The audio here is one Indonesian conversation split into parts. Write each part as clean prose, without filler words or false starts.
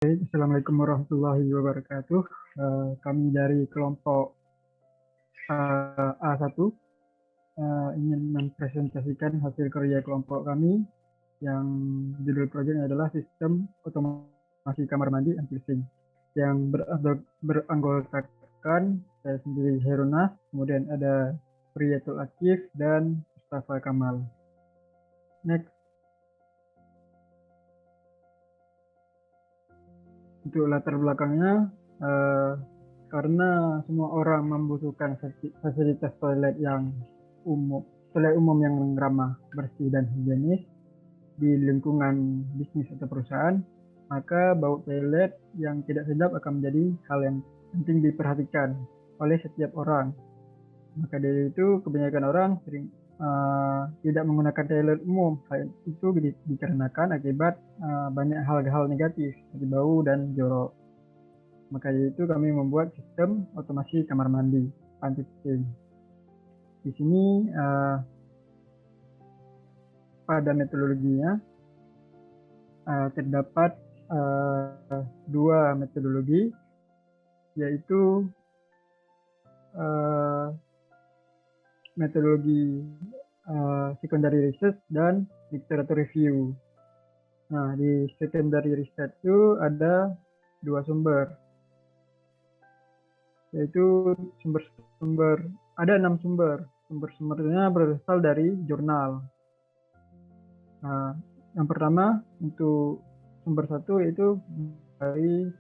Assalamualaikum warahmatullahi wabarakatuh. Kami dari kelompok A1 ingin mempresentasikan hasil kerja kelompok kami yang judul proyeknya adalah Sistem Otomasi Kamar Mandi and Cleaning yang beranggotakan saya sendiri Herunas, kemudian ada Priyatul Akif dan Mustafa Kamal. Next. Untuk latar belakangnya, karena semua orang membutuhkan fasilitas toilet umum yang ramah, bersih dan higienis di lingkungan bisnis atau perusahaan, maka bau toilet yang tidak sedap akan menjadi hal yang penting diperhatikan oleh setiap orang. Maka dari itu kebanyakan orang sering tidak menggunakan toilet umum. Hal itu dikarenakan akibat banyak hal-hal negatif seperti bau dan jorok. Maka dari itu kami membuat sistem otomasi kamar mandi anti leaking. Di sini pada metodologinya terdapat dua metodologi, yaitu metodologi secondary research dan literature review. Nah, di secondary research itu ada dua sumber, yaitu ada 6 sumber. Sumber-sumbernya berasal dari jurnal. Nah, yang pertama untuk sumber 1 yaitu dari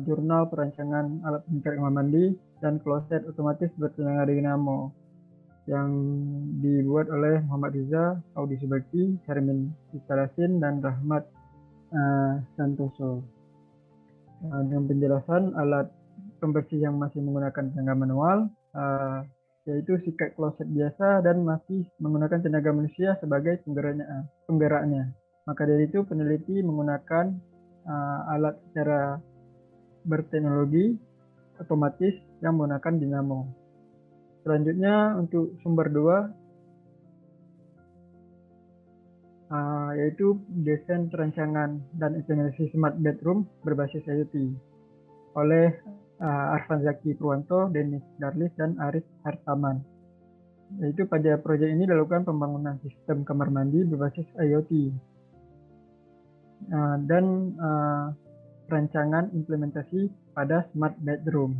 jurnal perancangan alat peningkat kamar mandi dan kloset otomatis bertenaga dinamo yang dibuat oleh Muhammad Riza, Audi Subakti, Hermin Istalasin, dan Rahmat Santoso. Dengan penjelasan alat pembersih yang masih menggunakan tenaga manual, yaitu sikat kloset biasa dan masih menggunakan tenaga manusia sebagai penggeraknya. Maka dari itu peneliti menggunakan alat secara berteknologi otomatis yang menggunakan dinamo. Selanjutnya untuk sumber 2 yaitu desain perancangan dan implementasi smart bedroom berbasis IoT oleh Arfan Zaki Purwanto, Dennis Darlis, dan Aris Hartaman. Yaitu pada proyek ini dilakukan pembangunan sistem kamar mandi berbasis IoT dan perancangan implementasi pada smart bedroom.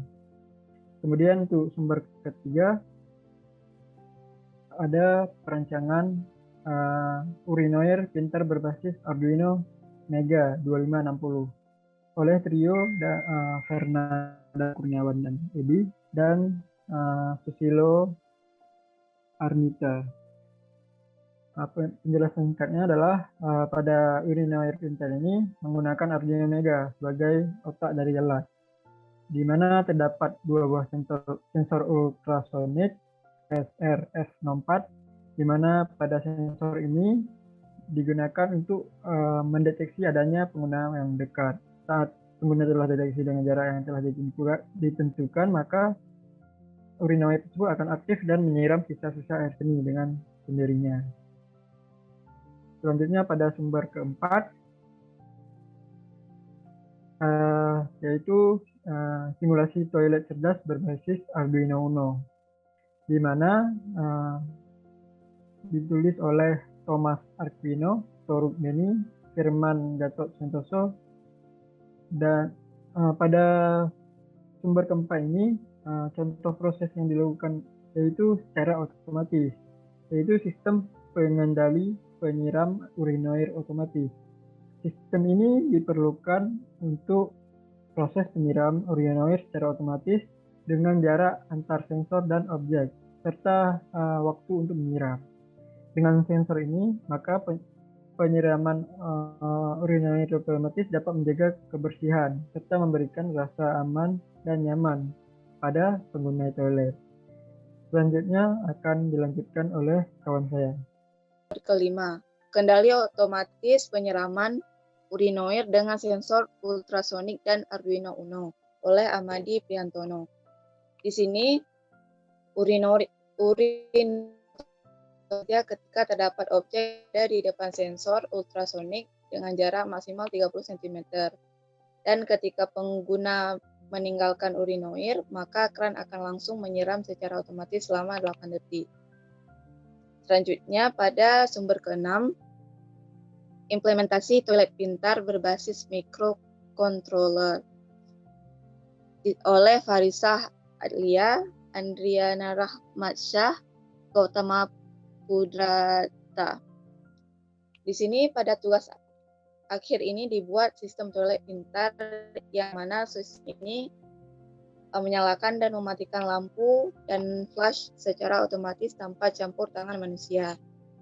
Kemudian untuk sumber ketiga ada perancangan urinoir pintar berbasis Arduino Mega 2560 oleh trio Fernanda Kurniawan dan Edi dan Susilo Arnita. Penjelasan singkatnya adalah pada urinoir pintar ini menggunakan Arduino Mega sebagai otak dari alat, di mana terdapat dua buah sensor ultrasonik SRF-04, di mana pada sensor ini digunakan untuk mendeteksi adanya pengguna yang dekat. Saat pengguna telah deteksi dengan jarak yang telah ditentukan, maka urinoir tersebut akan aktif dan menyiram sisa-sisa air seni dengan sendirinya. Selanjutnya pada sumber keempat, yaitu simulasi toilet cerdas berbasis Arduino Uno, di mana ditulis oleh Thomas Arquino, Toruk Beni, Firman Gatot Santoso, dan pada sumber keempat ini contoh proses yang dilakukan yaitu secara otomatis, yaitu sistem pengendali penyiram urinoir otomatis. Sistem ini diperlukan untuk proses penyiram urinoir secara otomatis dengan jarak antar sensor dan objek, serta waktu untuk menyiram. Dengan sensor ini, maka penyiraman urinoir otomatis dapat menjaga kebersihan serta memberikan rasa aman dan nyaman pada pengguna toilet. Selanjutnya akan dilanjutkan oleh kawan saya. Kelima, kendali otomatis penyiraman urinoir dengan sensor ultrasonik dan Arduino Uno oleh Amadi Priantono. Di sini urin ketika terdapat objek dari depan sensor ultrasonik dengan jarak maksimal 30 cm. Dan ketika pengguna meninggalkan urinoir, maka kran akan langsung menyiram secara otomatis selama 8 detik. Selanjutnya, pada sumber ke-6, implementasi toilet pintar berbasis microcontroller oleh Farisah Adlia, Andriana Rahmatsyah, Gautama Pudrata. Di sini pada tugas akhir ini dibuat sistem toilet pintar yang mana sistem ini menyalakan dan mematikan lampu dan flash secara otomatis tanpa campur tangan manusia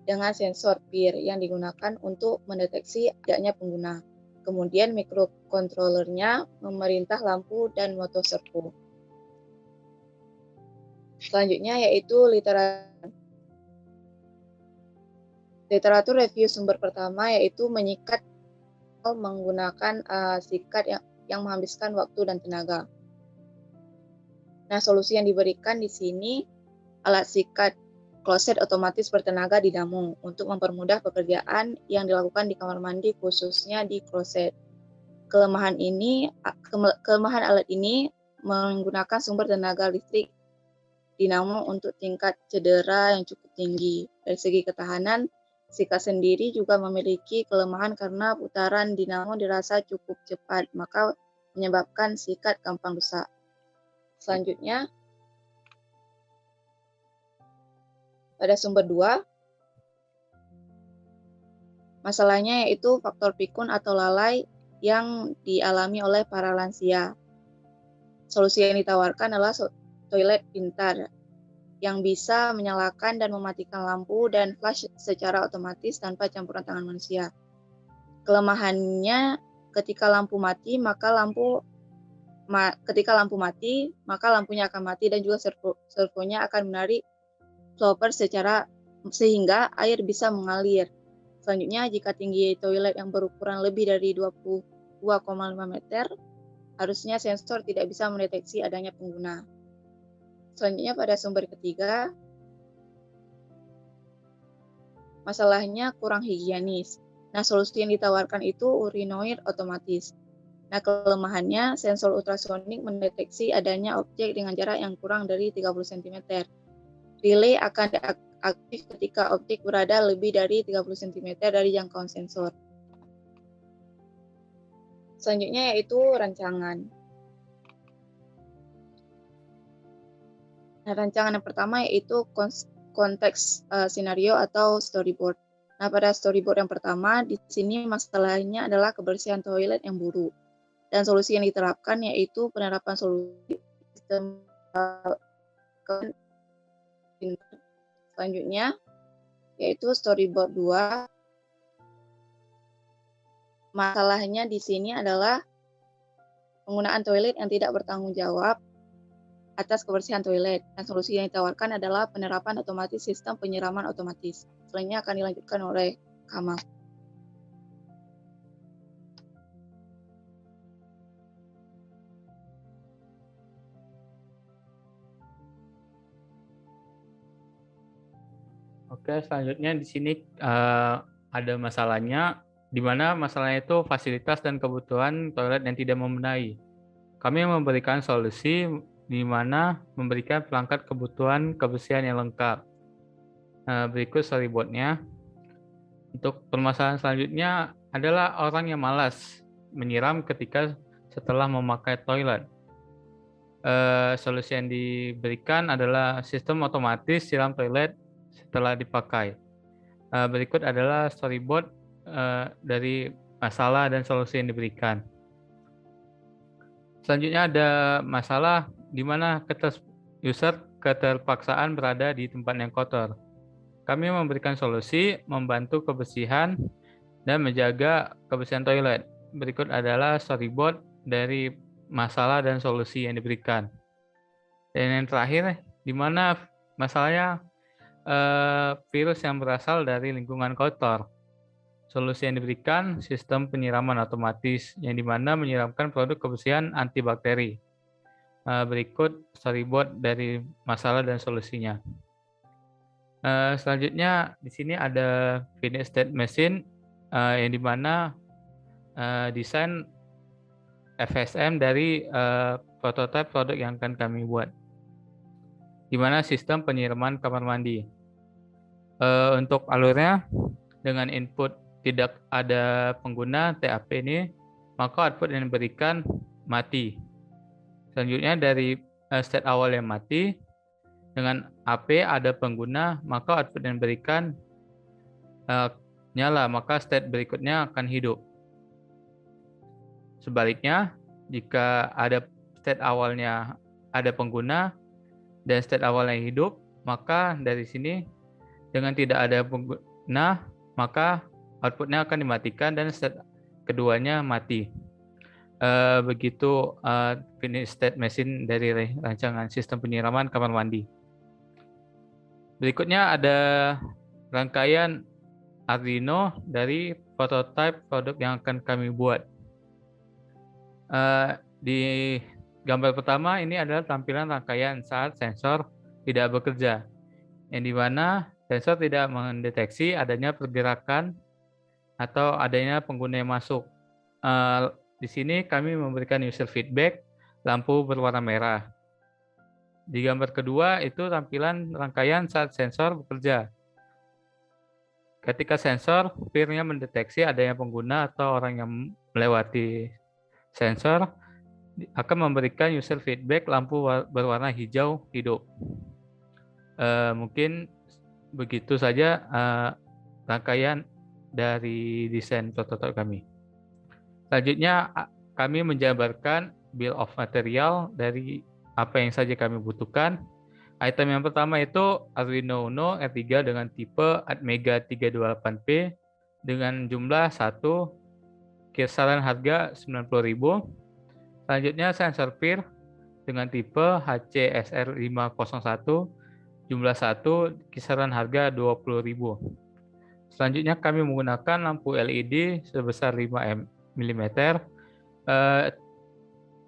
dengan sensor PIR yang digunakan untuk mendeteksi adanya pengguna. Kemudian microcontrollernya memerintah lampu dan motor servo. Selanjutnya yaitu literatur review sumber pertama yaitu menyikat menggunakan sikat yang menghabiskan waktu dan tenaga. Nah, solusi yang diberikan di sini alat sikat kloset otomatis bertenaga dinamo untuk mempermudah pekerjaan yang dilakukan di kamar mandi khususnya di kloset. Kelemahan alat ini menggunakan sumber tenaga listrik dinamo untuk tingkat cedera yang cukup tinggi. Dari segi ketahanan, sikat sendiri juga memiliki kelemahan karena putaran dinamo dirasa cukup cepat, maka menyebabkan sikat gampang rusak. Selanjutnya, pada sumber 2, masalahnya yaitu faktor pikun atau lalai yang dialami oleh para lansia. Solusi yang ditawarkan adalah toilet pintar yang bisa menyalakan dan mematikan lampu dan flash secara otomatis tanpa campuran tangan manusia. Kelemahannya ketika lampu mati, maka lampunya akan mati dan juga servonya akan menarik flopper sehingga air bisa mengalir. Selanjutnya, jika tinggi toilet yang berukuran lebih dari 22,5 meter, harusnya sensor tidak bisa mendeteksi adanya pengguna. Selanjutnya pada sumber ketiga, masalahnya kurang higienis. Nah, solusi yang ditawarkan itu urinoir otomatis. Nah, kelemahannya sensor ultrasonik mendeteksi adanya objek dengan jarak yang kurang dari 30 cm. Relay akan aktif ketika objek berada lebih dari 30 cm dari jangkauan sensor. Selanjutnya yaitu rancangan. Nah, rancangan yang pertama yaitu konteks skenario atau storyboard. Nah, pada storyboard yang pertama, di sini masalahnya adalah kebersihan toilet yang buruk. Dan solusi yang diterapkan yaitu penerapan solusi sistem selanjutnya yaitu storyboard 2. Masalahnya di sini adalah penggunaan toilet yang tidak bertanggung jawab atas kebersihan toilet. Dan solusi yang ditawarkan adalah penerapan otomatis sistem penyiraman otomatis. Selanjutnya akan dilanjutkan oleh Kamal. Oke, selanjutnya di sini ada masalahnya, di mana masalahnya itu fasilitas dan kebutuhan toilet yang tidak memenuhi. Kami memberikan solusi di mana memberikan perangkat kebutuhan kebersihan yang lengkap. Berikut storyboardnya. Untuk permasalahan selanjutnya adalah orang yang malas menyiram ketika setelah memakai toilet. Solusi yang diberikan adalah sistem otomatis siram toilet setelah dipakai. Berikut adalah storyboard dari masalah dan solusi yang diberikan. Selanjutnya ada masalah di mana user keterpaksaan berada di tempat yang kotor. Kami memberikan solusi membantu kebersihan dan menjaga kebersihan toilet. Berikut adalah storyboard dari masalah dan solusi yang diberikan. Dan yang terakhir, di mana masalahnya virus yang berasal dari lingkungan kotor. Solusi yang diberikan sistem penyiraman otomatis yang dimana menyiramkan produk kebersihan antibakteri. Berikut storyboard dari masalah dan solusinya. Selanjutnya di sini ada finish state machine yang dimana desain FSM dari prototipe produk yang akan kami buat. Di mana sistem penyiraman kamar mandi. Untuk alurnya, dengan input tidak ada pengguna TAP ini, maka output yang diberikan mati. Selanjutnya dari state awal yang mati, dengan AP ada pengguna, maka output yang diberikan nyala, maka state berikutnya akan hidup. Sebaliknya, jika ada state awalnya ada pengguna dan state awalnya hidup, maka dari sini dengan tidak ada pengguna, maka outputnya akan dimatikan dan state keduanya mati. Begitu finish state machine dari rancangan sistem penyiraman kamar mandi. Berikutnya ada rangkaian Arduino dari prototipe produk yang akan kami buat. Di gambar pertama ini adalah tampilan rangkaian saat sensor tidak bekerja, yang dimana sensor tidak mendeteksi adanya pergerakan atau adanya pengguna yang masuk. Di sini kami memberikan user feedback lampu berwarna merah. Di gambar kedua itu tampilan rangkaian saat sensor bekerja. Ketika sensor peer-nya mendeteksi adanya pengguna atau orang yang melewati sensor, akan memberikan user feedback lampu berwarna hijau hidup. Mungkin begitu saja rangkaian dari desain prototipe kami. Selanjutnya kami menjabarkan bill of material dari apa yang saja kami butuhkan. Item yang pertama itu Arduino Uno R3 dengan tipe Atmega 328P dengan jumlah 1, kisaran harga 90.000. Selanjutnya sensor peer dengan tipe HCSR501 jumlah 1, kisaran harga 20.000. Selanjutnya kami menggunakan lampu LED sebesar 5 mm,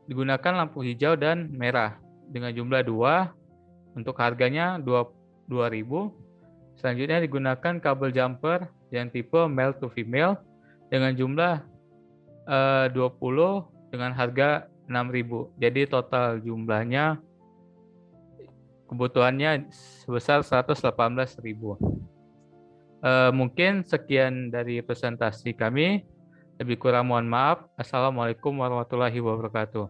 digunakan lampu hijau dan merah dengan jumlah 2, untuk harganya 2.000. Selanjutnya digunakan kabel jumper yang tipe male to female dengan jumlah 20 dengan harga 6.000. Jadi total jumlahnya kebutuhannya sebesar 118.000. Mungkin sekian dari presentasi kami. Lebih kurang mohon maaf. Assalamualaikum warahmatullahi wabarakatuh.